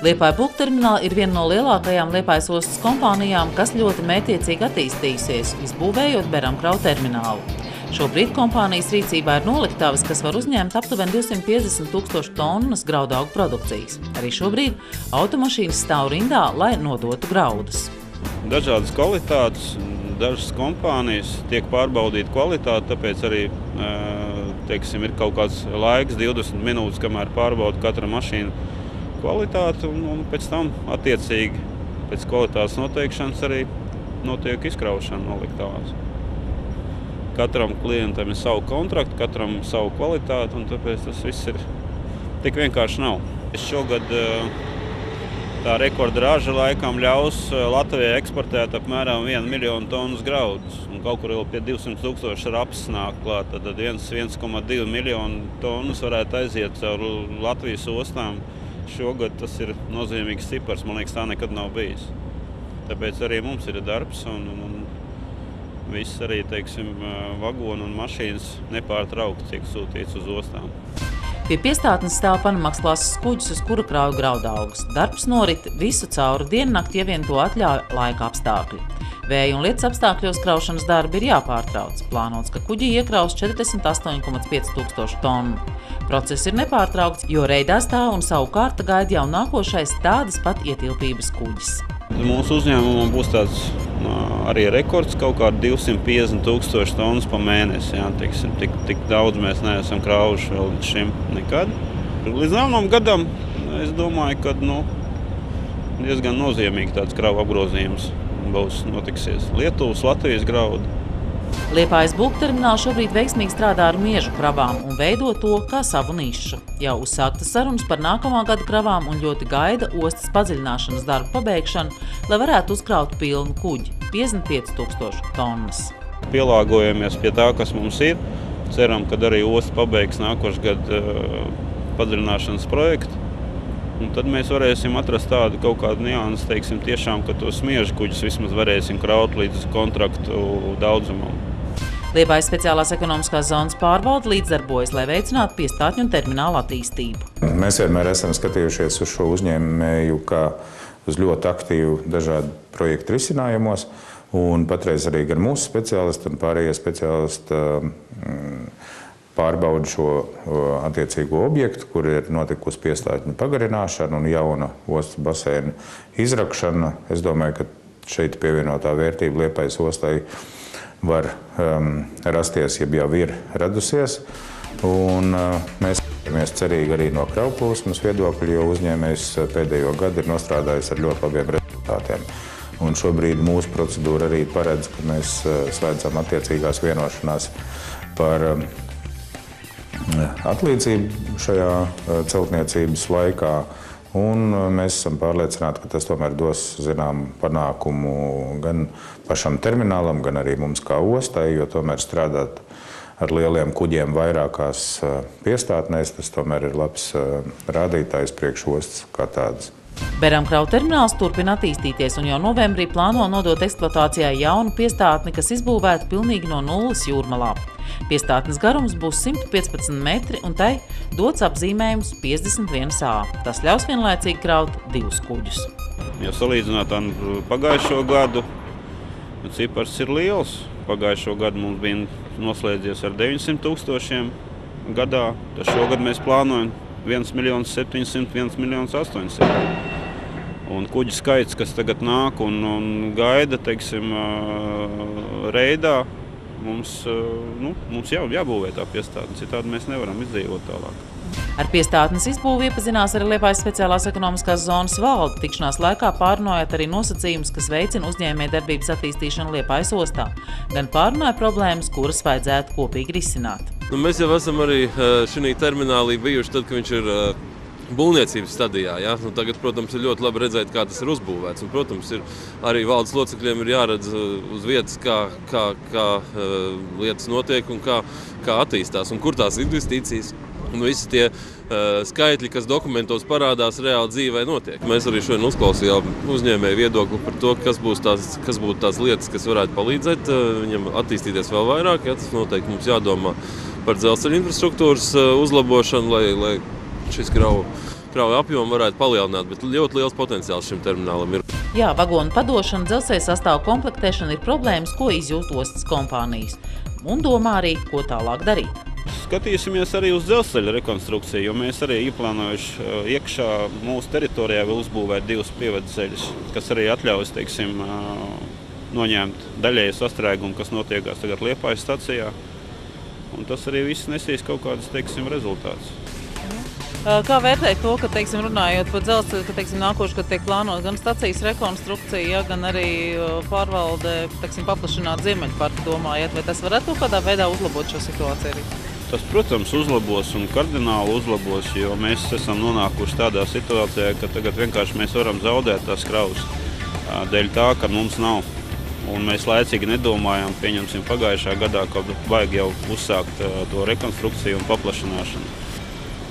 Liepāja Bulktermināla ir viena no lielākajām Liepājas ostas kompānijām, kas ļoti mērķiecīgi attīstījusies, izbūvējot Beramkrau terminālu. Šobrīd kompānijas rīcībā ir noliktavas, kas var uzņemt aptuveni 250 000 tonnas graudaugu produkcijas. Arī šobrīd automašīnas stāv rindā, lai nodotu graudus. Dažādas kvalitātes, dažas kompānijas tiek pārbaudīta kvalitāte, tāpēc arī ir kaut kāds laiks, 20 minūtes, kamēr pārbauda katra mašīna kvalitāti, un pēc tam attiecīgi pēc kvalitātes noteikšanas arī notiek izkraušana noliktavās. Katram klientam ir savu kontraktu, katram savu kvalitāti, un tāpēc tas viss ir tik vienkārši nav. Šogad tā rekorda raža laikam ļaus Latvijai eksportēt apmēram 1 miljonu tonnas graudus, un kaut kur vēl pie 200 000 raps nāk klāt, tad 1,2 miljonu tonnas varētu aiziet caur Latvijas ostām. Šogad tas ir nozīmīgs cipars, man liekas, tā nekad nav bijis. Tāpēc arī mums ir darbs, un viss arī, vagoni un mašīnas nepārtraukti tiek sūtīts uz ostām. Pie piestātnes stāv Panamax klases kuģis, uz kura krauj graudaugus. Darbs norit visu cauri diennakti, ja vien to atļauj laika apstākļi. Vēja un lietus apstākļos kraušanas darbi ir jāpārtrauc. Plānots, ka kuģī iekraus 48,5 tūkstošu tonu. Process ir nepārtraukts, jo reidā stāv un savu kārta gaida jau nākošais tādas pat ietilpības kuģis. Mūsu uzņēmumam būs tāds arī rekords, kaut kā 250 000 tonnas pa mēnesi. Jā, tik daudz mēs neesam kraujuši vēl līdz šim nekad. Līdz nākamajam gadam es domāju, ka diezgan nozīmīgi tāds kravu apgrozījums notiksies. Lietuvas, Latvijas graudu. Liepājas Bulktermināla šobrīd veiksmīgi strādā ar miežu kravām un veido to kā savu nišu. Jau uzsāktas sarunas par nākamā gada kravām un ļoti gaida ostas padziļināšanas darbu pabeigšanu, lai varētu uzkraut pilnu kuģi – 55 000 tonnas. Pielāgojamies pie tā, kas mums ir. Ceram, ka arī osta pabeigs nākošu gadu padziļināšanas projektu. Un tad mēs varēsim atrast tādu kaut kādu niansu, tiešām, ka tos smiežu kuģus vismaz varēsim kraut līdz kontraktu daudzumam. Liepājas speciālās ekonomiskās zonas pārvalde līdzdarbojas, lai veicinātu piestātņu un terminālu attīstību. Mēs vienmēr esam skatījušies uz šo uzņēmēju kā uz ļoti aktīvu dažādu projektu risinājumos, un patreiz arī gan mūsu speciālisti un pārējie speciālisti pārbauda šo attiecīgo objektu, kur ir notikusi piestātņu pagarināšana un jauna ostas baseina izrakšana. Es domāju, ka šeit pievienotā vērtība Liepājas ostai var rasties, ja jau ir radusies. Un mēs skatāmies cerīgi arī no kravplūsmas viedokļa, jo uzņēmējs pēdējo gadu ir nostrādājis ar ļoti labiem rezultātiem. Un šobrīd mūsu procedūra arī paredz, ka mēs slēdzam attiecīgās vienošanās par atlīdzību šajā celtniecības laikā, un mēs esam pārliecināti, ka tas tomēr dos zināmu panākumu gan pašam terminālam, gan arī mums kā ostai, jo tomēr strādāt ar lieliem kuģiem vairākās piestātnēs, tas tomēr ir labs rādītājs priekš ostas kā tādas. Beramkrau termināls turpina attīstīties un jau novembrī plāno nodot eksploatācijā jaunu piestātni, kas izbūvēta pilnīgi no nulles Jūrmalā. Piestātnes garums būs 115 metri un tai dots apzīmējums 51A. Tas ļaus vienlaicīgi kraut 2 kuģus. Ja salīdzināt ar pagājušo gadu, cipars ir liels. Pagājušo gadu mums bija noslēdzies ar 900 000 gadā. Tad šogad mēs plānojam 1 700 000, 1 800 000. Un kuģi skaits, kas tagad nāk un gaida, reidā, mums jau jābūvē tā piestātne, citādi mēs nevaram izdzīvot tālāk. Ar piestātnes izbūvi iepazinās arī Liepājas speciālās ekonomiskās zonas valde. Tikšanās laikā pārrunājot arī nosacījumus, kas veicina uzņēmējdarbības attīstīšanu Liepājas ostā. Gan pārrunāja problēmas, kuras vajadzētu kopīgi risināt. Mēs jau esam arī šī terminālī bijuši tad, kad viņš ir būvniecības stadijā. Ja? Tagad, protams, ir ļoti labi redzēt, kā tas ir uzbūvēts. Un, protams, arī valdes locekļiem ir jāredz uz vietas, kā lietas notiek un kā attīstās un kur tās investīcijas. Un visi tie skaitļi, kas dokumentos parādās, reāli dzīvē notiek. Mēs arī šodien uzklausījām uzņēmēju viedokli par to, kas būtu tās lietas, kas varētu palīdzēt viņam attīstīties vēl vairāk. Ja? Tas noteikti mums jādomā par dzelzceļa infrastruktūras uzlabošanu, lai šis krauju apjomu varētu palielināt, bet ļoti liels potenciāls šim terminālam ir. Jā, vagonu padošana, dzelzceļa sastāvu komplektēšana ir problēmas, ko izjūt ostas kompānijas. Un domā arī, ko tālāk darīt. Skatīsimies arī uz dzelzceļa rekonstrukciju, jo mēs arī ieplānojuši iekšā mūsu teritorijā vēl uzbūvēt 2 pievadu ceļus, kas arī atļaus, teiksim, noņemt daļēju sastrēgumu, kas notiekās tagad Liepājas stacijā. Un tas arī viss nesīs kaut kādas, teiksim, rezultātus. Kā vērtēt to, ka, teiksim, runājot par dzelzceļu, ka, teiksim, nākošu, kad tiek plānot gan stacijas rekonstrukcija, gan arī pārvalde, teiksim, paplašināt Ziemeļparku, domājat, vai tas varētu kaut kādā veidā uzlabot šo situāciju arī? Tas, protams, uzlabos un kardināli uzlabos, jo mēs esam nonākuši tādā situācijā, ka tagad vienkārši mēs varam zaudēt tās kravas dēļ tā, ka mums nav. Un mēs laicīgi nedomājām, pieņemsim pagājušā gadā, kad vajag jau uzsākt to rekonstrukciju un paplašināšanu.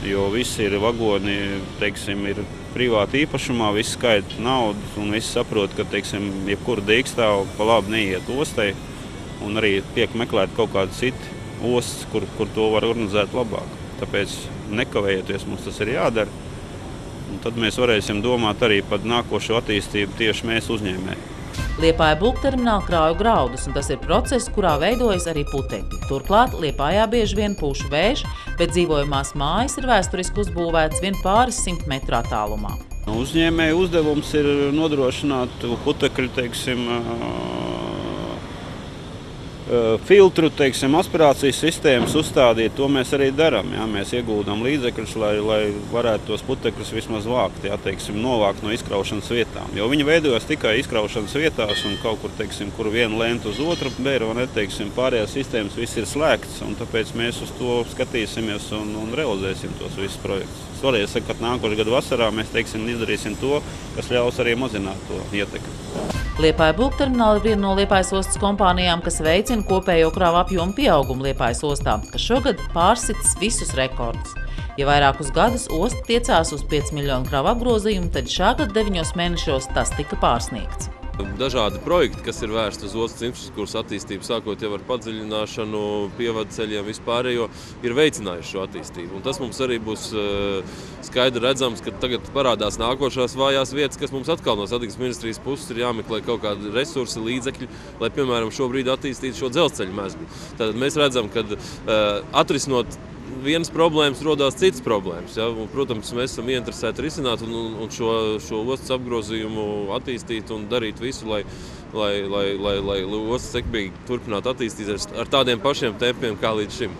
Jo visi ir vagoni, teiksim, ir privāti īpašumā, visi skaita naudas un visi saprot, ka, teiksim, jebkura dīkstāva pa labi neiet ostai un arī tiek meklēt kaut kādu citu ostas, kur to var organizēt labāk. Tāpēc nekavējieties mums tas ir jādara. Un tad mēs varēsim domāt arī par nākošo attīstību tieši mēs uzņēmēji. Liepāja bulktermināla krauju graudus, un tas ir process, kurā veidojas arī putekļi. Turklāt Liepājā bieži vien pūš vējš, bet dzīvojamās mājas ir vēsturiski uzbūvētas vien pāris 100 metru attālumā. Uzņēmēju uzdevums ir nodrošināt putekļu, teiksim, filtru, teiksim, aspirācijas sistēmas uzstādīt. To mēs arī darām. Jā. Mēs ieguldām līdzekļus, lai varētu tos putekļus vismaz vākt, jā, teiksim, novākt no izkraušanas vietām. Jo viņi veidojas tikai izkraušanas vietās un kaut kur, teiksim, kur viena lenta uz otru bēr, un, teiksim, pārējās sistēmas viss ir slēgts, un tāpēc mēs uz to skatīsimies un realizēsim tos visus projektus. Svarīgi saka, ka nākošajā gada vasarā mēs, teiksim, izdarīsim to, kas ļaus arī mazināt to ietekmi. Liepāja bulktermināla ir viena no Liepājas ostas kompānijām, kas veicina kopējo kravu apjomu pieaugumu Liepājas ostā, kas šogad pārsitis visus rekordus. Ja vairākus gadus osta tiecās uz 5 miljonu kravu apgrozījumu, tad šā gada 9 mēnešos tas tika pārsniegts. Dažādi projekti, kas ir vērsti uz ostas infrastruktūras attīstību, sākot jau ar padziļināšanu, pievadu ceļiem, vispārējo, ir veicinājuši šo attīstību. Un tas mums arī būs skaidri redzams, ka tagad parādās nākošās vājās vietas, kas mums atkal no satiksmes ministrijas puses ir jāmeklē kaut kādi resursi, līdzekļi, lai, piemēram, šobrīd attīstītu šo dzelzceļa mezglu. Tātad mēs redzam, ka atrisinot vienas problēmas rodās citas problēmas. Ja? Un, protams, mēs esam ieinteresēti risināt un šo ostas apgrozījumu attīstīt un darīt visu, lai ostas sekmīgi turpinātu attīstīties ar tādiem pašiem tempiem kā līdz šim.